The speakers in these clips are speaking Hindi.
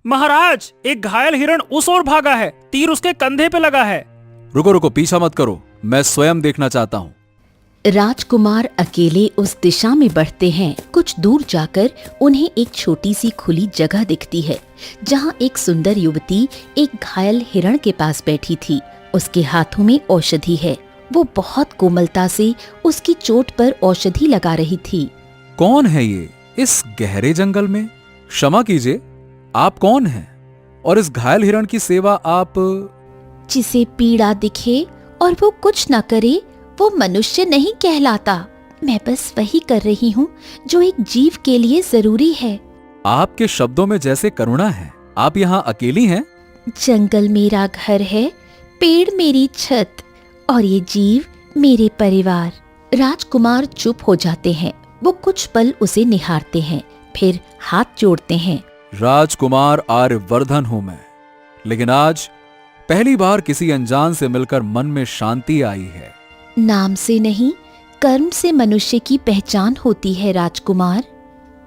महाराज, एक घायल हिरण उस ओर भागा है, तीर उसके कंधे पे लगा है। रुको रुको, पीछा मत करो, मैं स्वयं देखना चाहता हूँ। राजकुमार अकेले उस दिशा में बढ़ते हैं। कुछ दूर जाकर उन्हें एक छोटी सी खुली जगह दिखती है, जहाँ एक सुंदर युवती एक घायल हिरण के पास बैठी थी। उसके हाथों में औषधि है। वो बहुत कोमलता से उसकी चोट पर औषधि लगा रही थी। कौन है ये इस गहरे जंगल में? क्षमा कीजिए, आप कौन हैं? और इस घायल हिरण की सेवा आप? जिसे पीड़ा दिखे और वो कुछ न करे, वो मनुष्य नहीं कहलाता। मैं बस वही कर रही हूँ जो एक जीव के लिए जरूरी है। आपके शब्दों में जैसे करुणा है। आप यहाँ अकेली हैं? जंगल मेरा घर है, पेड़ मेरी छत और ये जीव मेरे परिवार। राजकुमार चुप हो जाते हैं। वो कुछ पल उसे निहारते हैं, फिर हाथ जोड़ते हैं। राजकुमार आर्यवर्धन हूं मैं, लेकिन आज पहली बार किसी अनजान से मिलकर मन में शांति आई है। नाम से नहीं, कर्म से मनुष्य की पहचान होती है राजकुमार।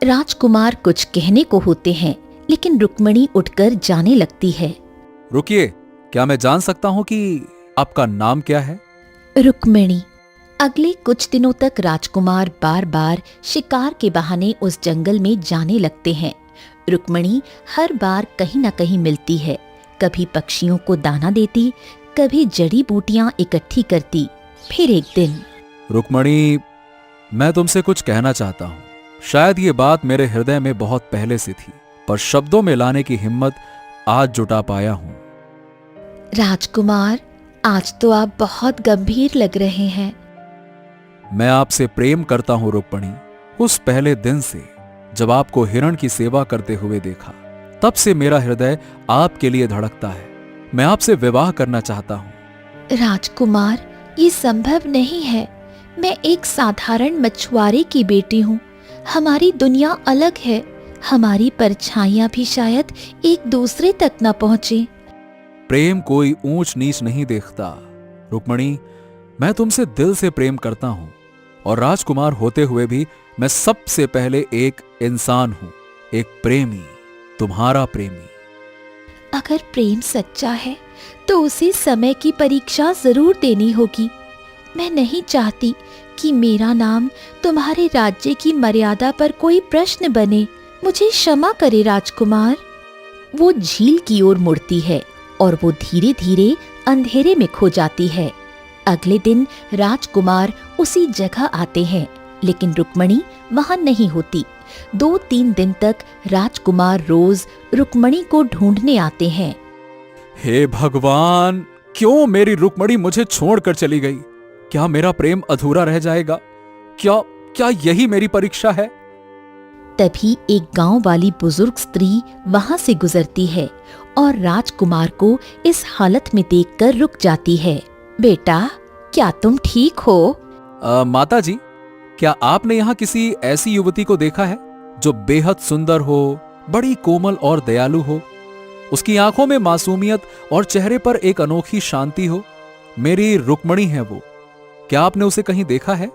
राजकुमार कुछ कहने को होते हैं, लेकिन रुक्मणी उठकर जाने लगती है। रुकिए, क्या मैं जान सकता हूं कि आपका नाम क्या है? रुक्मिणी। अगले कुछ दिनों तक राजकुमार बार बार शिकार के बहाने उस जंगल में जाने लगते हैं। रुक्मिणी हर बार कहीं न कहीं मिलती है। कभी पक्षियों को दाना देती, कभी जड़ी बूटियां इकट्ठी करती। फिर एक दिन, रुक्मणी, मैं तुमसे कुछ कहना चाहता हूं। शायद ये बात मेरे हृदय में बहुत पहले से थी, पर शब्दों में लाने की हिम्मत आज जुटा पाया हूं। राजकुमार, आज तो आप बहुत गंभीर लग रहे हैं। मैं आपसे प्रेम करता हूं रुक्मणी। उस पहले दिन से जब आपको हिरण की सेवा करते हुए देखा, तब से मेरा हृदय आपके लिए धड़कता है। मैं आपसे विवाह करना चाहता हूं। राजकुमार, ये संभव नहीं है। मैं एक साधारण मछुआरे की बेटी हूँ। हमारी दुनिया अलग है। हमारी परछाइयां भी शायद एक दूसरे तक न पहुंचे। प्रेम कोई ऊंच नीच नहीं देखता रुक्मणी। मैं तुमसे दिल से प्रेम करता हूं, और राजकुमार होते हुए भी मैं सबसे पहले एक इंसान हूं, एक प्रेमी, तुम्हारा प्रेमी। अगर प्रेम सच्चा है तो उसे समय की परीक्षा जरूर देनी होगी। मैं नहीं चाहती कि मेरा नाम तुम्हारे राज्य की मर्यादा पर कोई प्रश्न बने। मुझे क्षमा करे राजकुमार। वो झील की ओर मुड़ती है और वो धीरे धीरे अंधेरे में खो जाती है। अगले दिन राजकुमार उसी जगह आते हैं, लेकिन रुक्मणी वहां नहीं होती। 2-3 दिन तक राजकुमार रोज रुक्मणी को ढूंढने आते हैं। हे भगवान, क्यों मेरी रुक्मणी मुझे छोड़कर चली गई? क्या मेरा प्रेम अधूरा रह जाएगा? क्या यही मेरी परीक्षा है? तभी एक गांव वाली बुजुर्ग स्त्री वहां से गुजरती है और राजकुमार को इस हालत में देखकर रुक जाती है। बेटा, क्या तुम ठीक हो? माता जी, क्या आपने यहाँ किसी ऐसी युवती को देखा है जो बेहद सुंदर हो, बड़ी कोमल और दयालु हो? उसकी आंखों में मासूमियत और चेहरे पर एक अनोखी शांति हो। मेरी रुक्मणी है वो। क्या आपने उसे कहीं देखा है?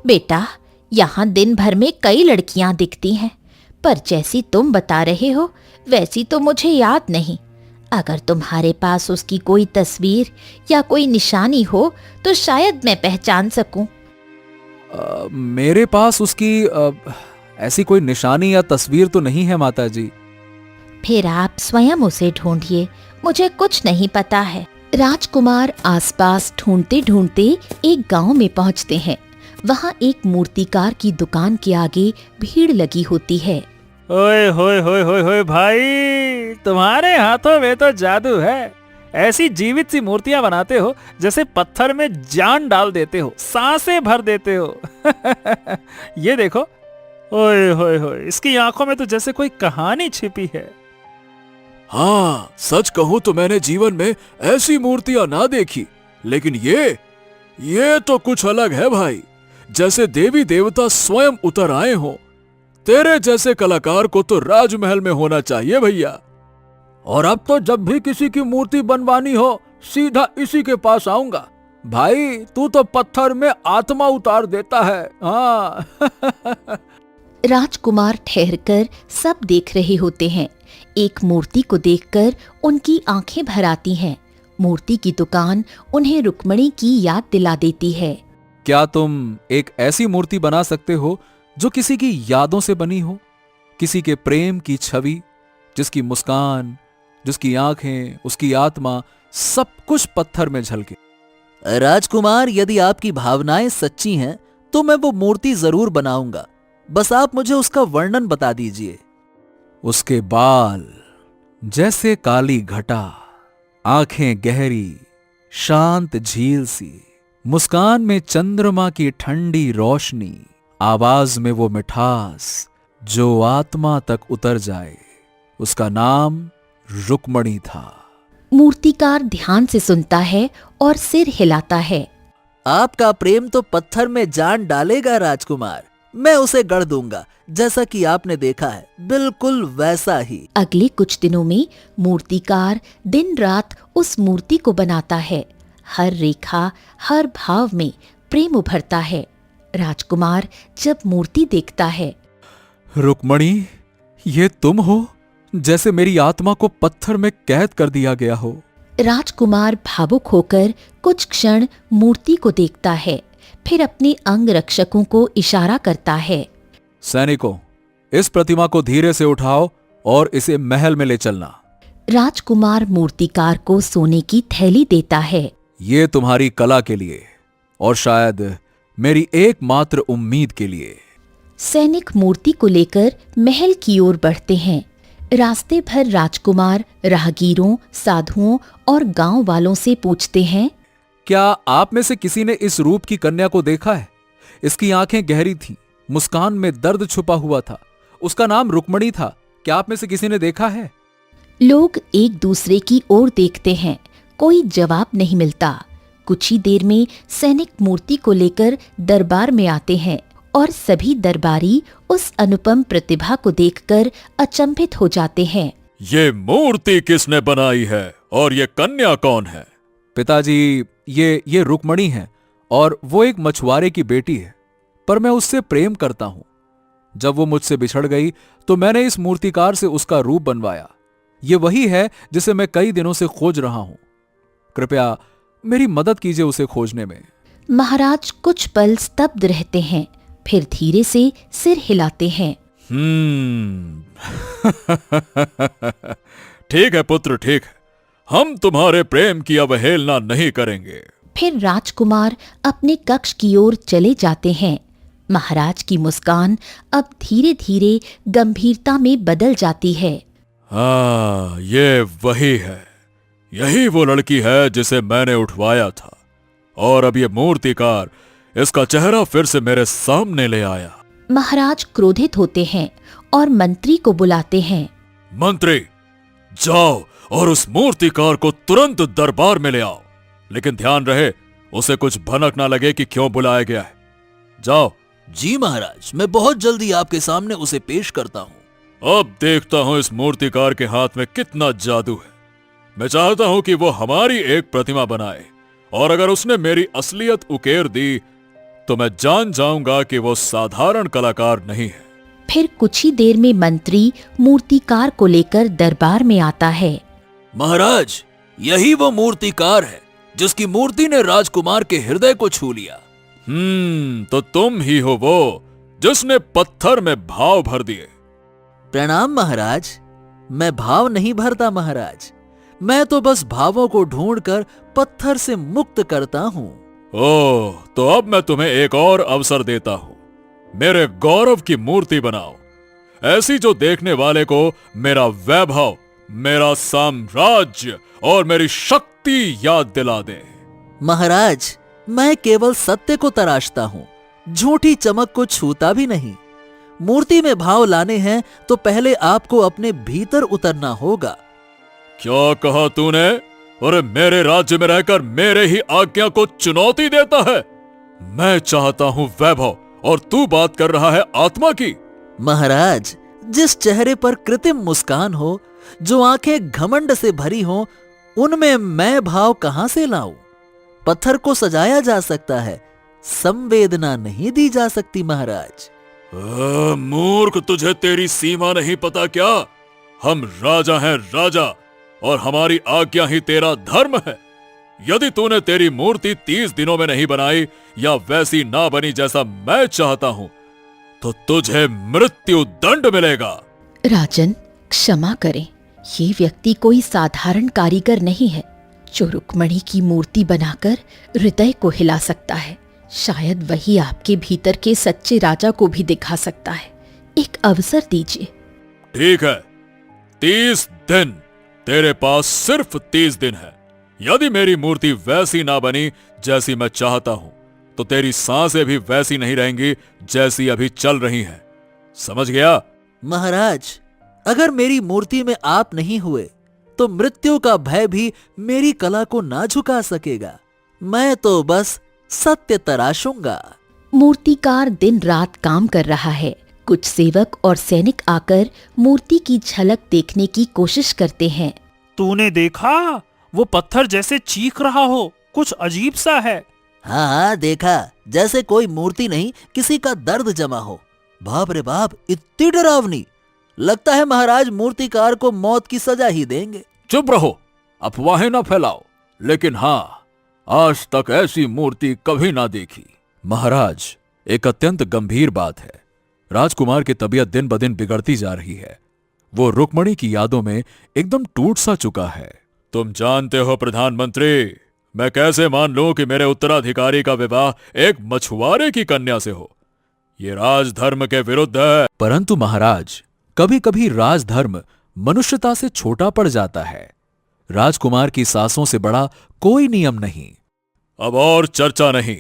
बेटा, यहाँ दिन भर में कई लड़कियां दिखती हैं, पर जैसी तुम बता रहे हो वैसी तो मुझे याद नहीं। अगर तुम्हारे पास उसकी कोई तस्वीर या कोई निशानी हो तो शायद मैं पहचान सकूं। मेरे पास उसकी ऐसी कोई निशानी या तस्वीर तो नहीं है माता जी। फिर आप स्वयं उसे ढूंढिए, मुझे कुछ नहीं पता है। राजकुमार आसपास ढूंढते ढूंढते एक गांव में पहुंचते हैं। वहां एक मूर्तिकार की दुकान के आगे भीड़ लगी होती है। ओए होए होए होए होए भाई, तुम्हारे हाथों में तो जादू है। ऐसी जीवित सी मूर्तियां बनाते हो जैसे पत्थर में जान डाल देते हो, सांसें भर देते हो। ये देखो, ओए होए होए, इसकी आंखों में तो जैसे कोई कहानी छिपी है। हाँ, सच कहूं तो मैंने जीवन में ऐसी मूर्तियां ना देखी, लेकिन ये तो कुछ अलग है भाई। जैसे देवी देवता स्वयं उतर आए हो। तेरे जैसे कलाकार को तो राजमहल में होना चाहिए भैया। और अब तो जब भी किसी की मूर्ति बनवानी हो, सीधा इसी के पास आऊंगा। भाई, तू तो पत्थर में आत्मा उतार देता है। हाँ। राजकुमार ठहरकर सब देख रहे होते हैं। एक मूर्ति को देखकर उनकी आंखें भर आती हैं। मूर्ति की दुकान उन्हें रुक्मणी की याद दिला देती है। क्या तुम एक ऐसी मूर्ति बना सकते हो जो किसी की यादों से बनी हो, किसी के प्रेम की छवि, जिसकी मुस्कान, जिसकी आंखें, उसकी आत्मा, सब कुछ पत्थर में झलके? राजकुमार, यदि आपकी भावनाएं सच्ची हैं तो मैं वो मूर्ति जरूर बनाऊंगा। बस आप मुझे उसका वर्णन बता दीजिए। उसके बाल जैसे काली घटा, आंखें गहरी शांत झील सी, मुस्कान में चंद्रमा की ठंडी रोशनी, आवाज में वो मिठास जो आत्मा तक उतर जाए। उसका नाम रुक्मणी था। मूर्तिकार ध्यान से सुनता है और सिर हिलाता है। आपका प्रेम तो पत्थर में जान डालेगा राजकुमार। मैं उसे गढ़ दूंगा, जैसा कि आपने देखा है, बिल्कुल वैसा ही। अगले कुछ दिनों में मूर्तिकार दिन रात उस मूर्ति को बनाता है। हर रेखा, हर भाव में प्रेम उभरता है। राजकुमार जब मूर्ति देखता है, रुक्मणी, ये तुम हो जैसे मेरी आत्मा को पत्थर में कैद कर दिया गया हो। राजकुमार भावुक होकर कुछ क्षण मूर्ति को देखता है, फिर अपने अंग रक्षकों को इशारा करता है। सैनिकों, इस प्रतिमा को धीरे से उठाओ और इसे महल में ले चलना। राजकुमार मूर्तिकार को सोने की थैली देता है। ये तुम्हारी कला के लिए और शायद मेरी एकमात्र उम्मीद के लिए। सैनिक मूर्ति को लेकर महल की ओर बढ़ते हैं। रास्ते भर राजकुमार राहगीरों, साधुओं और गांव वालों से पूछते हैं, क्या आप में से किसी ने इस रूप की कन्या को देखा है? इसकी आंखें गहरी थीं, मुस्कान में दर्द छुपा हुआ था। उसका नाम रुक्मणी था। क्या आप में से किसी ने देखा है? लोग एक दूसरे की ओर देखते हैं। कोई जवाब नहीं मिलता। कुछ ही देर में सैनिक मूर्ति को लेकर दरबार में आते हैं और सभी दरबारी उस अनुपम प्रतिभा को देखकर अचंभित हो जाते हैं। ये मूर्ति किसने बनाई है और ये कन्या कौन है? पिताजी, ये रुक्मणी है और वो एक मछुआरे की बेटी है, पर मैं उससे प्रेम करता हूं। जब वो मुझसे बिछड़ गई तो मैंने इस मूर्तिकार से उसका रूप बनवाया। ये वही है जिसे मैं कई दिनों से खोज रहा हूं। कृपया मेरी मदद कीजिए उसे खोजने में। महाराज कुछ पल स्तब्ध रहते हैं, फिर धीरे से सिर हिलाते हैं। ठीक है पुत्र, ठीक है। हम तुम्हारे प्रेम की अवहेलना नहीं करेंगे। फिर राजकुमार अपने कक्ष की ओर चले जाते हैं। महाराज की मुस्कान अब धीरे धीरे गंभीरता में बदल जाती है। हाँ, ये वही है। यही वो लड़की है जिसे मैंने उठवाया था, और अब ये मूर्तिकार इसका चेहरा फिर से मेरे सामने ले आया। महाराज क्रोधित होते हैं और मंत्री को बुलाते हैं। मंत्री, जाओ और उस मूर्तिकार को तुरंत दरबार में ले आओ, लेकिन ध्यान रहे उसे कुछ भनक ना लगे कि क्यों बुलाया गया है। जाओ। जी महाराज, मैं बहुत जल्दी आपके सामने उसे पेश करता हूँ। अब देखता हूँ इस मूर्तिकार के हाथ में कितना जादू है। मैं चाहता हूँ कि वो हमारी एक प्रतिमा बनाए, और अगर उसने मेरी असलियत उकेर दी तो मैं जान जाऊंगा कि वो साधारण कलाकार नहीं है। फिर कुछ ही देर में मंत्री मूर्तिकार को लेकर दरबार में आता है। महाराज, यही वो मूर्तिकार है जिसकी मूर्ति ने राजकुमार के हृदय को छू लिया। तो तुम ही हो वो जिसने पत्थर में भाव भर दिए। प्रणाम महाराज। मैं भाव नहीं भरता महाराज, मैं तो बस भावों को ढूंढकर पत्थर से मुक्त करता हूँ। ओह, तो अब मैं तुम्हें एक और अवसर देता हूँ। मेरे गौरव की मूर्ति बनाओ, ऐसी जो देखने वाले को मेरा वैभव, मेरा साम्राज्य और मेरी शक्ति याद दिला दे। महाराज, मैं केवल सत्य को तराशता हूँ, झूठी चमक को छूता भी नहीं। मूर्ति में भाव लाने हैं तो पहले आपको अपने भीतर उतरना होगा। क्या कहा तूने? अरे, मेरे राज्य में रहकर मेरे ही आज्ञा को चुनौती देता है? मैं चाहता हूँ वैभव और तू बात कर रहा है आत्मा की। महाराज, जिस चेहरे पर कृत्रिम मुस्कान हो, जो आंखें घमंड से भरी हो, उनमें मैं भाव कहां से लाऊं? पत्थर को सजाया जा सकता है, संवेदना नहीं दी जा सकती महाराज। मूर्ख, तुझे तेरी सीमा नहीं पता क्या? हम राजा हैं राजा, और हमारी आज्ञा ही तेरा धर्म है। यदि तूने तेरी मूर्ति 30 दिनों में नहीं बनाई या वैसी ना बनी जैसा मैं चाहता हूं, तो तुझे मृत्यु दंड मिलेगा। राजन, क्षमा करें, ये व्यक्ति कोई साधारण कारीगर नहीं है जो रुक्मणी की मूर्ति बनाकर हृदय को हिला सकता है। शायद वही आपके भीतर के सच्चे राजा को भी दिखा सकता है। एक अवसर दीजिए। ठीक है, 30 दिन। तेरे पास सिर्फ 30 दिन है। यदि मेरी मूर्ति वैसी ना बनी जैसी मैं चाहता हूं, तो तेरी सांसें भी वैसी नहीं रहेंगी जैसी अभी चल रही हैं। समझ गया? महाराज, अगर मेरी मूर्ति में आप नहीं हुए तो मृत्यु का भय भी मेरी कला को ना झुका सकेगा। मैं तो बस सत्य तराशूंगा। मूर्तिकार दिन रात काम कर रहा है। कुछ सेवक और सैनिक आकर मूर्ति की झलक देखने की कोशिश करते हैं। तूने देखा? वो पत्थर जैसे चीख रहा हो, कुछ अजीब सा है। हाँ हाँ, देखा। जैसे कोई मूर्ति नहीं, किसी का दर्द जमा हो। बाप रे बाप, इतनी डरावनी। लगता है महाराज मूर्तिकार को मौत की सजा ही देंगे। चुप रहो, अफवाहें ना फैलाओ। लेकिन हाँ, आज तक ऐसी मूर्ति कभी ना देखी। महाराज, एक अत्यंत गंभीर बात है। राजकुमार की तबीयत दिन ब दिन बिगड़ती जा रही है। वो रुक्मणी की यादों में एकदम टूट सा चुका है। तुम जानते हो प्रधानमंत्री, मैं कैसे मान लूं कि मेरे उत्तराधिकारी का विवाह एक मछुआरे की कन्या से हो? ये राजधर्म के विरुद्ध है। परंतु महाराज, कभी कभी राजधर्म मनुष्यता से छोटा पड़ जाता है। राजकुमार की सासों से बड़ा कोई नियम नहीं। अब और चर्चा नहीं,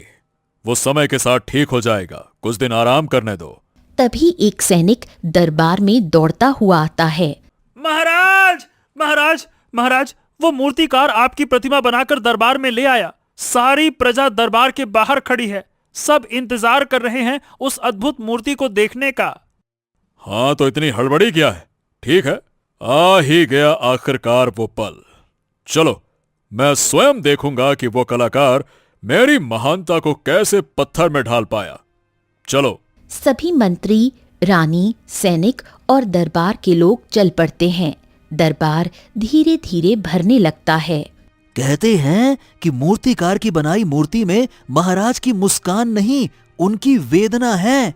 वो समय के साथ ठीक हो जाएगा। कुछ दिन आराम करने दो। तभी एक सैनिक दरबार में दौड़ता हुआ आता है। महाराज, महाराज, महाराज, वो मूर्तिकार आपकी प्रतिमा बनाकर दरबार में ले आया। सारी प्रजा दरबार के बाहर खड़ी है। सब इंतजार कर रहे हैं उस अद्भुत मूर्ति को देखने का। हाँ, तो इतनी हड़बड़ी क्या है? ठीक है, आ ही गया आखिरकार वो पल। चलो, मैं स्वयं देखूंगा कि वो कलाकार मेरी महानता को कैसे पत्थर में ढाल पाया। चलो। सभी मंत्री, रानी, सैनिक और दरबार के लोग चल पड़ते हैं। दरबार धीरे धीरे भरने लगता है। कहते हैं कि मूर्तिकार की बनाई मूर्ति में महाराज की मुस्कान नहीं, उनकी वेदना है।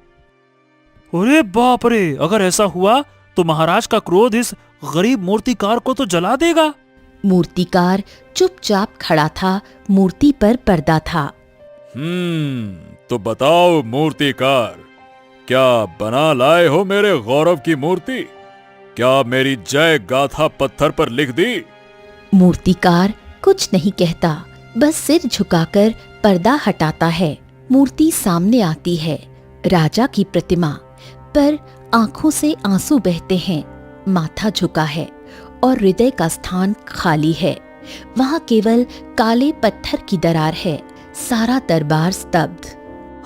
अरे बाप रे, अगर ऐसा हुआ तो महाराज का क्रोध इस गरीब मूर्तिकार को तो जला देगा। मूर्तिकार चुपचाप खड़ा था। मूर्ति पर पर्दा था। तो बताओ मूर्तिकार, क्या बना लाए हो मेरे गौरव की मूर्ति? क्या मेरी जय गाथा पत्थर पर लिख दी? मूर्तिकार कुछ नहीं कहता, बस सिर झुकाकर पर्दा हटाता है। मूर्ति सामने आती है, राजा की प्रतिमा, पर आंखों से आंसू बहते हैं। माथा झुका है और हृदय का स्थान खाली है। वहां केवल काले पत्थर की दरार है। सारा दरबार स्तब्ध।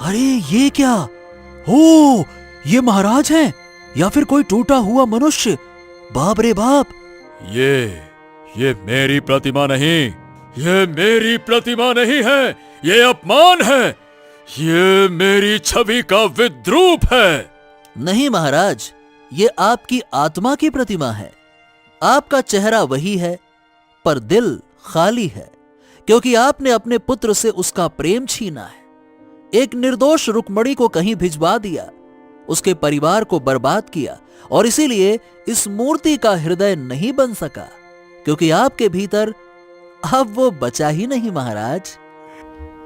अरे ये क्या हो? ये महाराज हैं या फिर कोई टूटा हुआ मनुष्य? बाप रे बाप! ये मेरी प्रतिमा नहीं, ये मेरी प्रतिमा नहीं है, ये अपमान है, ये मेरी छवि का विद्रूप है। नहीं महाराज, ये आपकी आत्मा की प्रतिमा है। आपका चेहरा वही है, पर दिल खाली है, क्योंकि आपने अपने पुत्र से उसका प्रेम छीना है। एक निर्दोष रुक्मणी को कहीं भिजवा दिया, उसके परिवार को बर्बाद किया, और इसीलिए इस मूर्ति का हृदय नहीं बन सका, क्योंकि आपके भीतर अब वो बचा ही नहीं महाराज।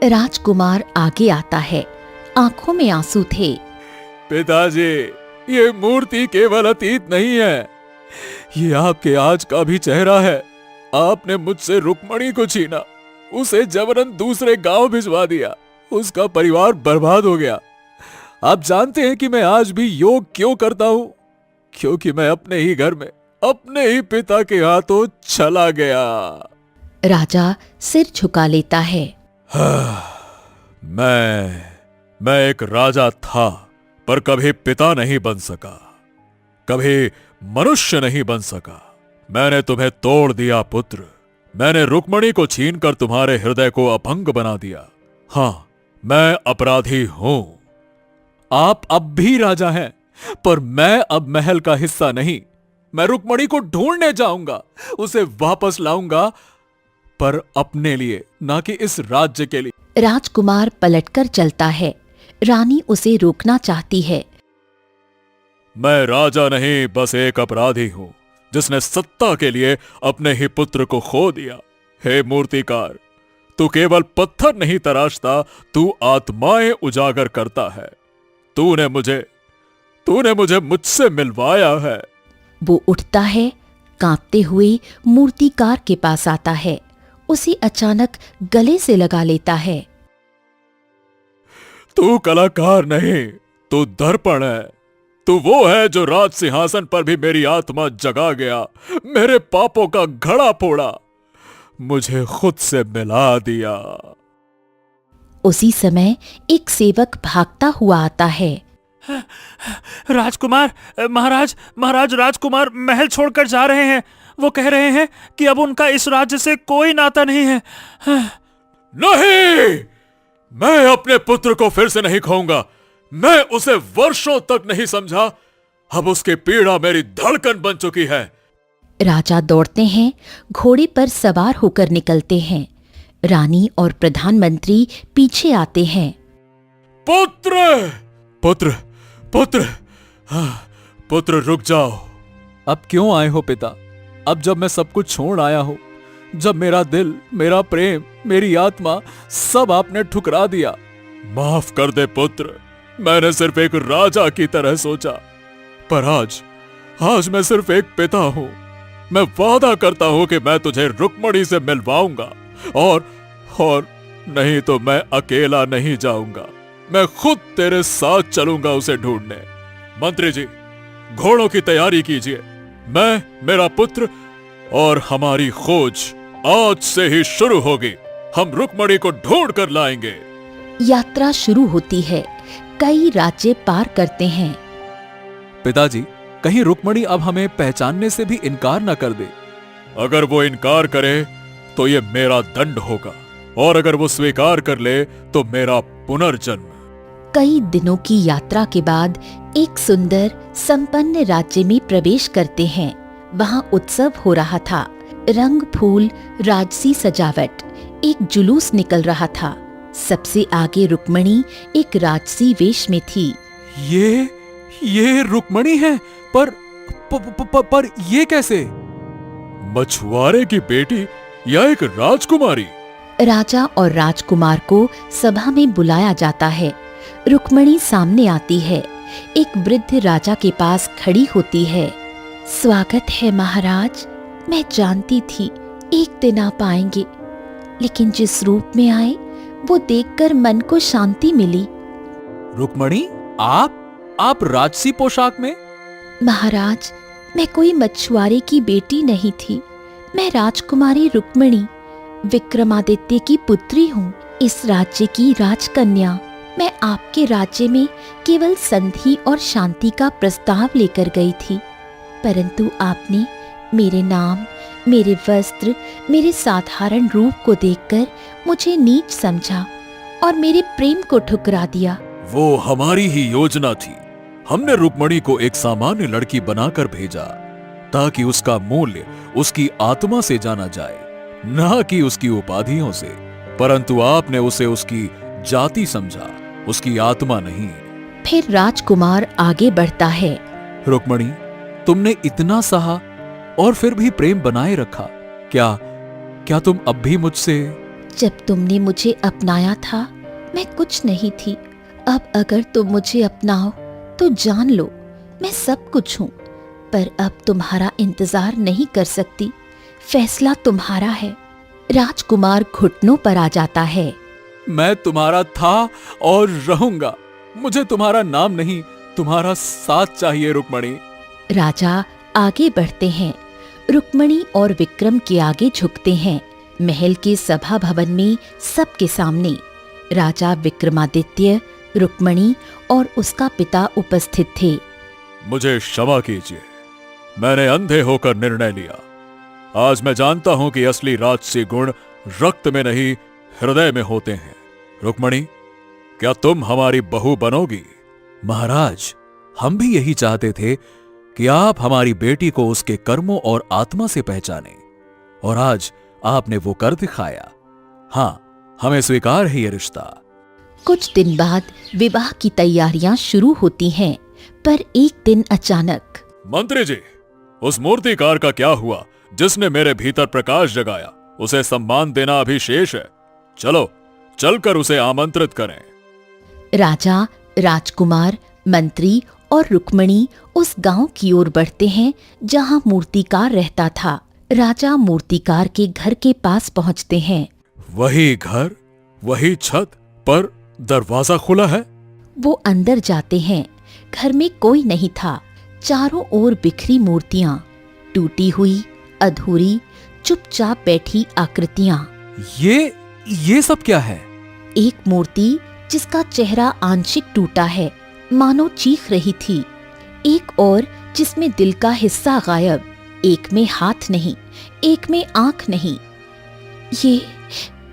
राजकुमार आगे आता है। आंखों में आंसू थे। पिताजी, ये मूर्ति केवल अतीत नहीं है, ये आपके आज का भी चेहरा है। आपने मुझसे रुक्मणी को छीना, उसे जबरन दूसरे गांव भिजवा दिया, उसका परिवार बर्बाद हो गया। आप जानते हैं कि मैं आज भी योग क्यों करता हूं? क्योंकि मैं अपने ही घर में अपने ही पिता के हाथों चला गया। राजा सिर झुका लेता है। मैं एक राजा था, पर कभी पिता नहीं बन सका, कभी मनुष्य नहीं बन सका। मैंने तुम्हें तोड़ दिया पुत्र। मैंने रुक्मणी को छीनकर तुम्हारे हृदय को अपंग बना दिया। हाँ, मैं अपराधी हूं। आप अब भी राजा हैं, पर मैं अब महल का हिस्सा नहीं। मैं रुक्मणी को ढूंढने जाऊंगा, उसे वापस लाऊंगा, पर अपने लिए, ना कि इस राज्य के लिए। राजकुमार पलटकर चलता है। रानी उसे रोकना चाहती है। मैं राजा नहीं, बस एक अपराधी हूं जिसने सत्ता के लिए अपने ही पुत्र को खो दिया। हे मूर्तिकार, तू केवल पत्थर नहीं तराशता, तू आत्माएं उजागर करता है। तूने मुझे मुझसे मिलवाया है। वो उठता है, कांपते हुए मूर्तिकार के पास आता है, उसे अचानक गले से लगा लेता है। तू कलाकार नहीं, तू दर्पण है। तू वो है जो राज सिंहासन पर भी मेरी आत्मा जगा गया, मेरे पापों का घड़ा फोड़ा, मुझे खुद से मिला दिया। उसी समय एक सेवक भागता हुआ आता है। राजकुमार, महाराज राजकुमार महल छोड़कर जा रहे हैं। वो कह रहे हैं कि अब उनका इस राज्य से कोई नाता नहीं है। नहीं, मैं अपने पुत्र को फिर से नहीं खोऊंगा। मैं उसे वर्षों तक नहीं समझा, अब उसकी पीड़ा मेरी धड़कन बन चुकी है। राजा दौड़ते हैं, घोड़े पर सवार होकर निकलते हैं। रानी और प्रधानमंत्री पीछे आते हैं। पुत्र पुत्र पुत्र हाँ, पुत्र रुक जाओ। अब क्यों आए हो पिता? अब जब मैं सब कुछ छोड़ आया हूं, जब मेरा दिल, मेरा प्रेम, मेरी आत्मा सब आपने ठुकरा दिया। माफ कर दे पुत्र, मैंने सिर्फ एक राजा की तरह सोचा, पर आज मैं सिर्फ एक पिता हूं। मैं वादा करता हूं कि मैं तुझे रुक्मणी से मिलवाऊंगा, और नहीं तो मैं अकेला नहीं जाऊंगा। मैं खुद तेरे साथ चलूंगा उसे ढूंढने। मंत्री जी, घोड़ों की तैयारी कीजिए। मैं, मेरा पुत्र और हमारी खोज आज से ही शुरू होगी। हम रुक्मणी को ढूंढ कर लाएंगे। यात्रा शुरू होती है। कई राज्य पार करते हैं। पिताजी, कहीं रुक्मणी अब हमें पहचानने से भी इनकार न कर दे। अगर वो इनकार करे तो ये मेरा दंड होगा, और अगर वो स्वीकार कर ले तो मेरा पुनर्जन्म। कई दिनों की यात्रा के बाद एक सुंदर संपन्न राज्य में प्रवेश करते हैं। वहां उत्सव हो रहा था। रंग फूल, राजसी सजावट, एक जुलूस निकल रहा था। सबसे आगे रुक्मणी एक राजसी वेश में थी। ये रुक्मणी है, पर ये कैसे? मछुआरे की बेटी या एक राजकुमारी? राजा और राजकुमार को सभा में बुलाया जाता है। रुक्मणी सामने आती है, एक वृद्ध राजा के पास खड़ी होती है। स्वागत है महाराज। मैं जानती थी एक दिन आप आएंगे, लेकिन जिस रूप में आए वो देखकर मन को शांति मिली। रुक्मणी, आप राजसी पोशाक में? महाराज, मैं कोई मछुआरे की बेटी नहीं थी। मैं राजकुमारी रुक्मणी, विक्रमादित्य की पुत्री हूँ, इस राज्य की राजकन्या। मैं आपके राज्य में केवल संधि और शांति का प्रस्ताव लेकर गई थी, परंतु आपने मेरे नाम, मेरे वस्त्र, मेरे साधारण रूप को देखकर मुझे नीच समझा और मेरे प्रेम को ठुकरा दिया। वो हमारी ही योजना थी। हमने रुक्मणी को एक सामान्य लड़की बनाकर भेजा ताकि उसका मूल्य उसकी आत्मा से जाना जाए, ना कि उसकी उपाधियों से। परंतु आपने उसे उसकी जाति समझा, उसकी आत्मा नहीं। फिर राजकुमार आगे बढ़ता है। रुक्मणी, तुमने इतना सहा और फिर भी प्रेम बनाए रखा। क्या तुम अब भी मुझसे? जब तुमने मुझे अपनाया था मैं कुछ नहीं थी। अब अगर तुम मुझे अपनाओ तो जान लो मैं सब कुछ हूँ, पर अब तुम्हारा इंतजार नहीं कर सकती। फैसला तुम्हारा है। राजकुमार घुटनों पर आ जाता है। मैं तुम्हारा था और रहूंगा। मुझे तुम्हारा नाम नहीं, तुम्हारा साथ चाहिए रुक्मणी। राजा आगे बढ़ते हैं। रुक्मणी और विक्रम के आगे झुकते हैं। महल के सभा भवन में सबके सामने राजा विक्रमादित्य, रुक्मणी और उसका पिता उपस्थित थे। मुझे क्षमा कीजिए, मैंने अंधे होकर निर्णय लिया। आज मैं जानता हूं कि असली राजसी गुण रक्त में नहीं, हृदय में होते हैं। रुक्मणी, क्या तुम हमारी बहू बनोगी? महाराज, हम भी यही चाहते थे कि आप हमारी बेटी को उसके कर्मों और आत्मा से पहचाने, और आज आपने वो कर दिखाया। हां, हमें स्वीकार है ये रिश्ता। कुछ दिन बाद विवाह की तैयारियां शुरू होती हैं, पर एक दिन अचानक मंत्री जी, उस मूर्तिकार का क्या हुआ जिसने मेरे भीतर प्रकाश जगाया? उसे सम्मान देना अभी शेष है। चलो, चलकर उसे आमंत्रित करें। राजा, राजकुमार, मंत्री और रुक्मिणी उस गांव की ओर बढ़ते हैं जहां मूर्तिकार रहता था। राजा मूर्तिकार के घर के पास पहुंचते हैं। वही घर, वही छत, पर दरवाजा खुला है। वो अंदर जाते हैं। घर में कोई नहीं था। चारों ओर बिखरी मूर्तियां, टूटी हुई, अधूरी, चुपचाप बैठी आकृतियां। ये सब क्या है? एक मूर्ति जिसका चेहरा आंशिक टूटा है, मानो चीख रही थी। एक और जिसमें दिल का हिस्सा गायब, एक में हाथ नहीं, एक में आंख नहीं।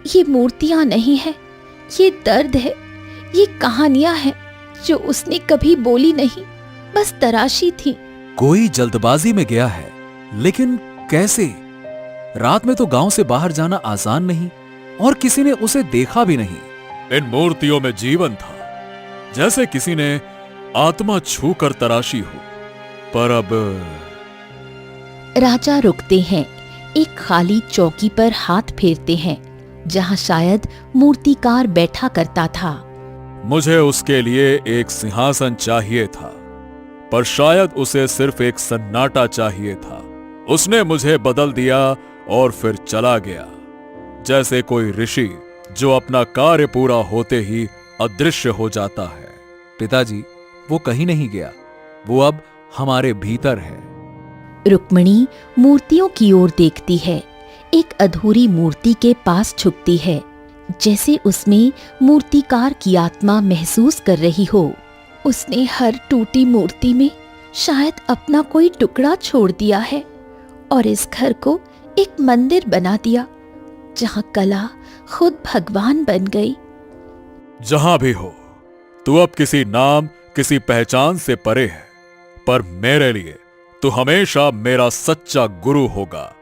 ये मूर्तियां नहीं है, ये दर्द है, ये कहानियां हैं जो उसने कभी बोली नहीं, बस तराशी थी। कोई जल्दबाजी में गया है, लेकिन कैसे? रात में तो गांव से बाहर जाना आसान नहीं, और किसी ने उसे देखा भी नहीं। इन मूर्तियों में जीवन था, जैसे किसी ने आत्मा छू कर तराशी हो। पर अब राजा रुकते हैं, एक खाली चौकी पर हाथ फेरते हैं जहां शायद मूर्तिकार बैठा करता था। मुझे उसके लिए एक सिंहासन चाहिए था, पर शायद उसे सिर्फ एक सन्नाटा चाहिए था। उसने मुझे बदल दिया और फिर चला गया, जैसे कोई ऋषि जो अपना कार्य पूरा होते ही अदृश्य हो जाता है। पिताजी, वो कहीं नहीं गया, वो अब हमारे भीतर है। रुक्मिणी मूर्तियों की ओर देखती है, एक अधूरी मूर्ति के पास झुकती है, जैसे उसमें मूर्तिकार की आत्मा महसूस कर रही हो। उसने हर टूटी मूर्ति में शायद अपना कोई टुकड़ा छोड़ दिया है और इस घर को एक मंदिर बना दिया जहां कला खुद भगवान बन गई। जहां भी हो, तू अब किसी नाम, किसी पहचान से परे है, पर मेरे लिए तू हमेशा मेरा सच्चा गुरु होगा।